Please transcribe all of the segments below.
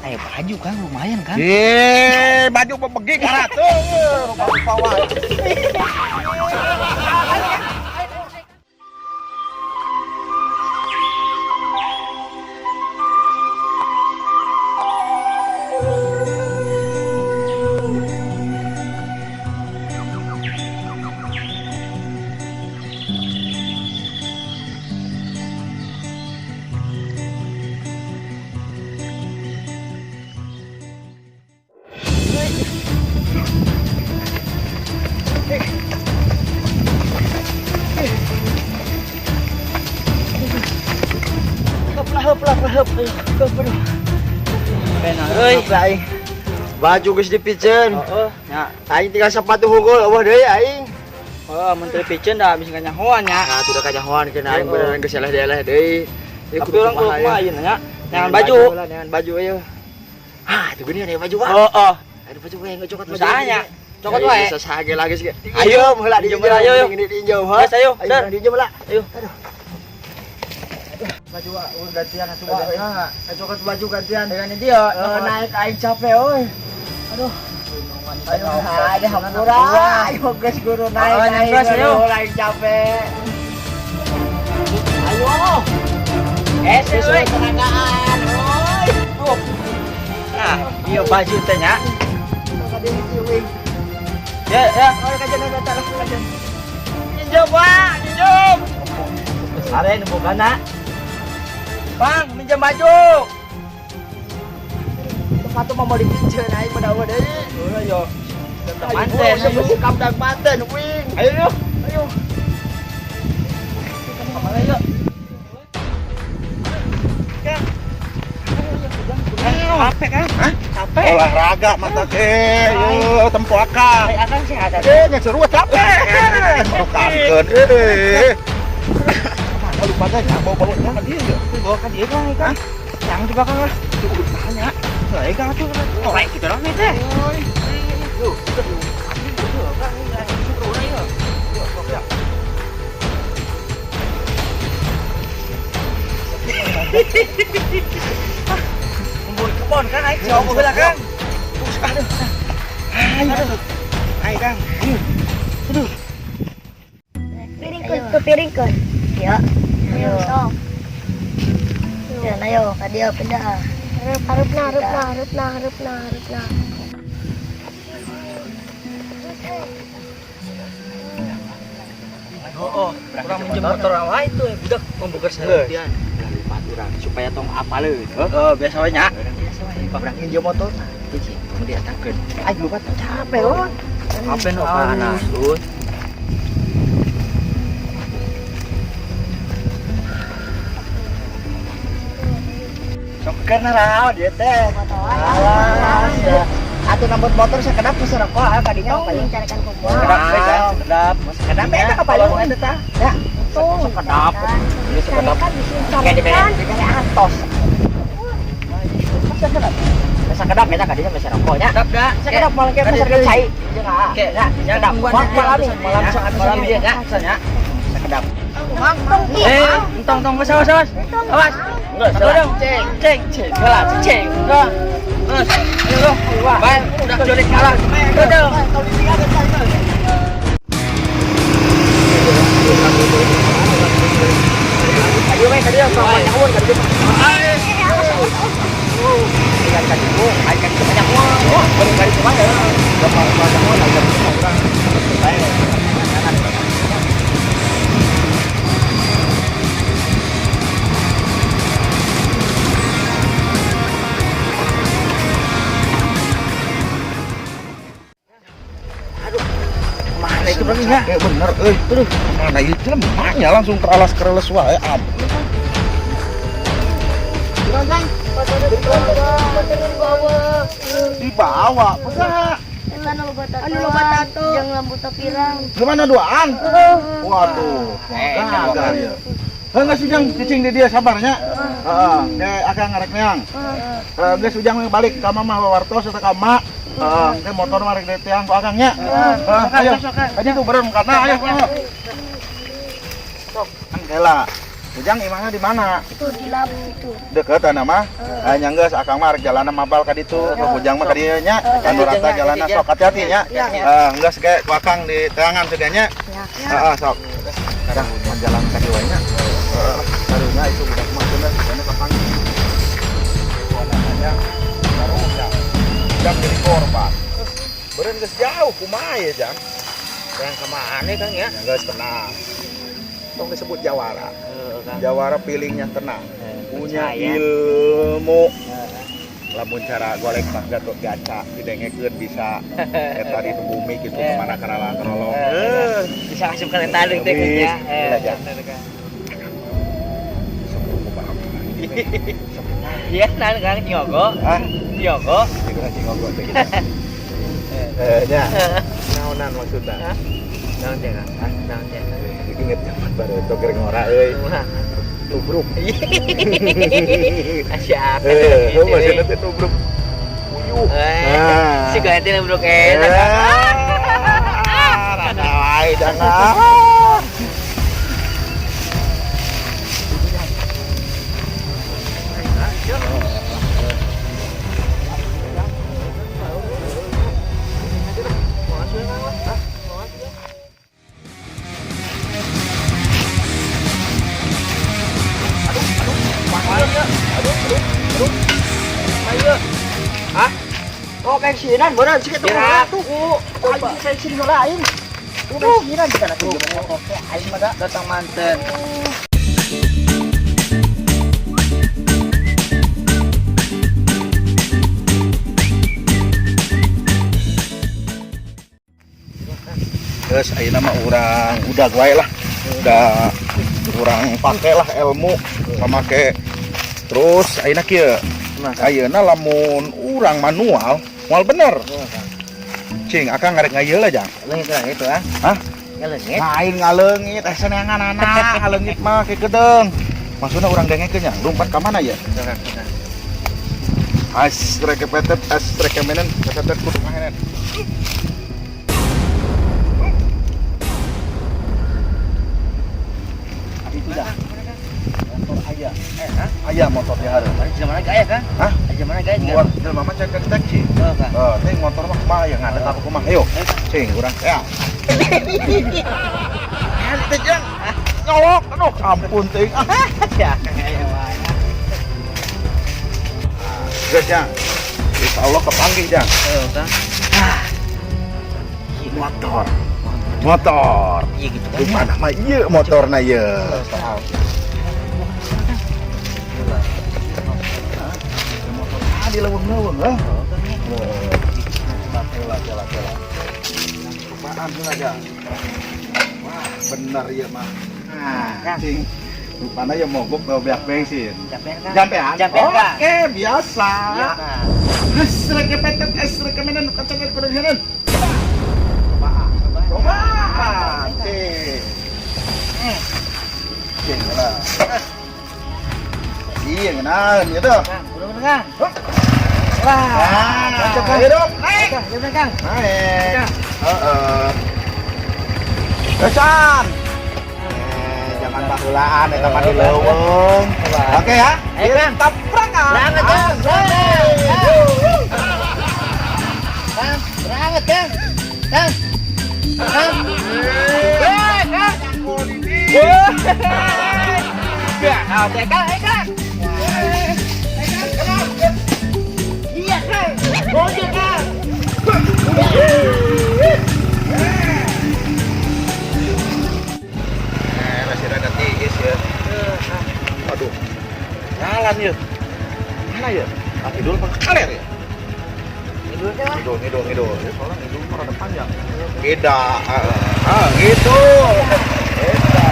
kayak baju kan lumayan kan. Baju pebegi karat tuh. Bawa. Baju geus dipiceun. Nya, Aing tinggal sepatu hungkul eueuh deui aing. menteri piceun dah bisa nyahoan nya. Nah, sudah kanyahoan kena aing beneran geus eleh-eleh deui. Tapi orang kudu kumaha ieu nya. Nyangan baju. Nyangan baju ayo. Itu gini ada baju wah. Ada baju we ngecokot baju. Usahanya. Cokot wae. Bisa sahage lagi sih. Ayo, heula dijem heula, ayo. Diinjau. Geus ayo, Ayo dijem heula. Ayo. Aduh. Baju gantian atuh Wak. Cokot baju gantian. Dengan dia Naik aing capek euy. Aduh. Ayo, ada hampura. Ayo geus guru naik. Ayo. Aing capek. Ayo. Sesuai tenagaan, euy. Nah, iya baju teh nya. Tadi ciwing. Ya. Oh, kajen kajen. Minjem, Pak. Minjem. Are nu bogana. Bang, minjem baju. Sepatu mah mau dipiceun aing mudah-mudahan deui. Yo. Manten, ayo kamdang manten, wing. Ayo. Kemana yuk? Capek kan? Capek. Olahraga mata teh, yo tempo akang. Akang sih ada. Nya seru capek. Mau kangen Mana lupa teh bawa mana dia ya? Bawa ke dia kan. Yang di belakang lah. Tanya. Saya kan tuh korek gitu lah teh. Kumpul kebon kan aing jauh ke belakang. Ayo Kang. Piringkeun. Ya. Ayo. Ya, ayo, ka dia pindah. Harupna. Kurang minjem motor awak itu budak membuka seharian. Dari paturan supaya tong apaleun. Biasa we nya. Pabrang injau motor nah. Hiji, kemudian diatakeun. Aing lupa capek loh. Apa nu anak tuh? Soker naraon dia teh. Atuh nambut motor sakedap pesen rokok kadinya Tong mencarikan kumpul. Sekedap. Sakedap eta kapaling eta tah. Ya. Sekedap. Carikan Kayak di dicarikan. Kayak antos. Sakedap. Sakedap eta kadinya pesen rokoknya. Sekedap dah. Sakedap malah kayak pesen rokok cai. Oke, ya, sekedap. Malam dia ya, soalnya sekedap. Tong awas. Awas. Enggak Dong, ceng. Kalah, ceng. Enggak. Ayo dong. Baik, udah jorik kalah. Dong. Ayo we ka dia sama nyawon ka dia. Dengan kadimu, aing ka dia nyawon. Beri kali kemana? Bapak nyawon aja orang. Baik. Mana itu berarti ya? Bener terus mana itu lemahnya langsung kereles wae dibawa pesaha Anu loba tato. Jeung lampu pirang. gimana duaan waduh gagal ya geus ujang cicing di dia sabarnya heeh teh akang ngarek neang geus ujang balik ka mama wawartos eta ka mak teh motor mah rek teang ku akangnya ayo aja tuh berem karena ayo sok kan kela Ujang imahnya di mana? Itu di labu itu. Deket nama. Hanya geus akang mah jalan mabal ka ditu. Ujang mah ka dieu nya. Anu rata jalan sok hati-hati nya. Geus ge ku akang di teangan seganya. Heeh sok. Kadang jalan ka dieu nya. Karunya itu budak mah bener segana kakang. Warnanya baru Jang jadi korban. Beureun geus jauh kumaha ya Jang? Yang kemana Kang ya? Geus tenang. Tong disebut jawara. Jawara pilingnya tenang. Punya ilmu. Lamun cara golek mah Gatot Kaca didengekeun bisa eta di bumi gitu kemana karala-karolong. Bisa asup ka eta deui teh nya. Iya, nan Kang Nyogo. Hah? Nyogo. Dikira Nyogo teh gitu. Nya. Naonan maksudna? Naon teh Kang? Naon teh? Inget zaman baru itu kering ora euy. Tubruk. Asyik. Masih nanti tubruk. Puyuh. Si ganti tubruk enak. Rada wae jangan. Hah? Oh kayak sinan, bener sih itu. Tuh, kayak sini lain. Udah sinan kita nanti gimana? Oke, aing mah Datang manten. Terus ayeuna mah urang udah wae lah. Udah urang pake lah ilmu pamake. Terus ayeuna kieu. Ayeuna lamun urang manual, moal bener. Cing, akang ngarek ngayeul lah Jang. Leungit lah itu ah. Hah? Leungit. Lain ngaleungit, saneanganana ngaleungit mah ke gedeung. Maksudna urang dengekeun nya, lompat ka mana ya? As rekepetet, as rekemenen, ketetet kudu mahenen. Itu dah. Motor aya. Aya motor di hareup. Zaman lagi aya Kang? Hah? Zaman lagi aya juga. Buat jelema mah cek deteksi. Oh, Kang. Teh motor mah kumaha ya ngadeg apa kumaha? Ayo. Cing, urang ya. Ente Jang. Nyolok, aduh ampun teuing. Ya, Kang aya wae. Geus Jang. Insyaallah kepanggih Jang. Kang. Motor. Motor. Iya gitu kan. Rupana mah ieu motorna ieu. Motor di leuweung-leuweung heuh. Apaan tuh aja? Wah, bener ya mah. Nah, cing. Rupana ya mogok bawa beak bensin. Jampean Kang. Jampean? Jampean Kang. Oke, biasa. Iya Kang. Rekepetet, rekemenan, kacangnya kudu Coba. Cing. Cing lah. Iya, ngenaun gitu. Kang, bener Kang. Nah, coba hidup. Naik. Bener Kang. Naik. Kesan. Jangan bahulaan, eta mah di leuweung. Oke ya. Ayo Kang. Tabrakan. Berangkat Kang. Kang, berangkat Kang. Kang. Kang. Kang. Kang, Kang. Iya Kang. Bojol Kang. Masih rada tiis ya. Aduh. Jalan ya. Mana ya? Kaki dulu pakai kaler ya? Ngidul. Ya, soalnya ngidul mah rada panjang. Beda. Gitu. Beda.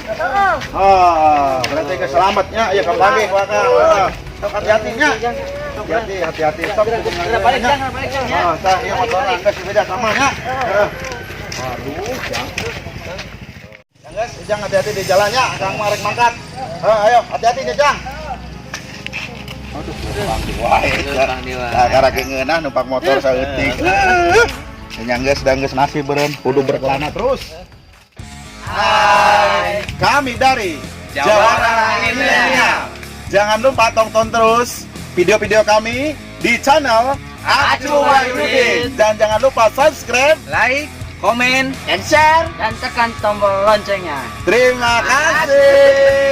Yakin? Berarti keselamatnya ya kembali ke belakang. Hati-hatinya. Hati-hati. Stop. Balik jangan. Tah, iya motoran geus beda samanya. Aduh, Jang. Yang guys, Jang hati-hati di jalannya, Kang marek mangkat. Ayo, hati-hati nih, Jang. Aduh, Bang Dewa. Nah, karena ngeunah numpak motor saeutik. Yang geus dan geus nasib beureun, kudu berkelana terus. Hai, kami dari Jawara Milenial. Jangan lupa tonton terus video-video kami di channel Acu Wahyudin. Dan jangan lupa subscribe, Like, komen, dan share, dan tekan tombol loncengnya. terima kasih.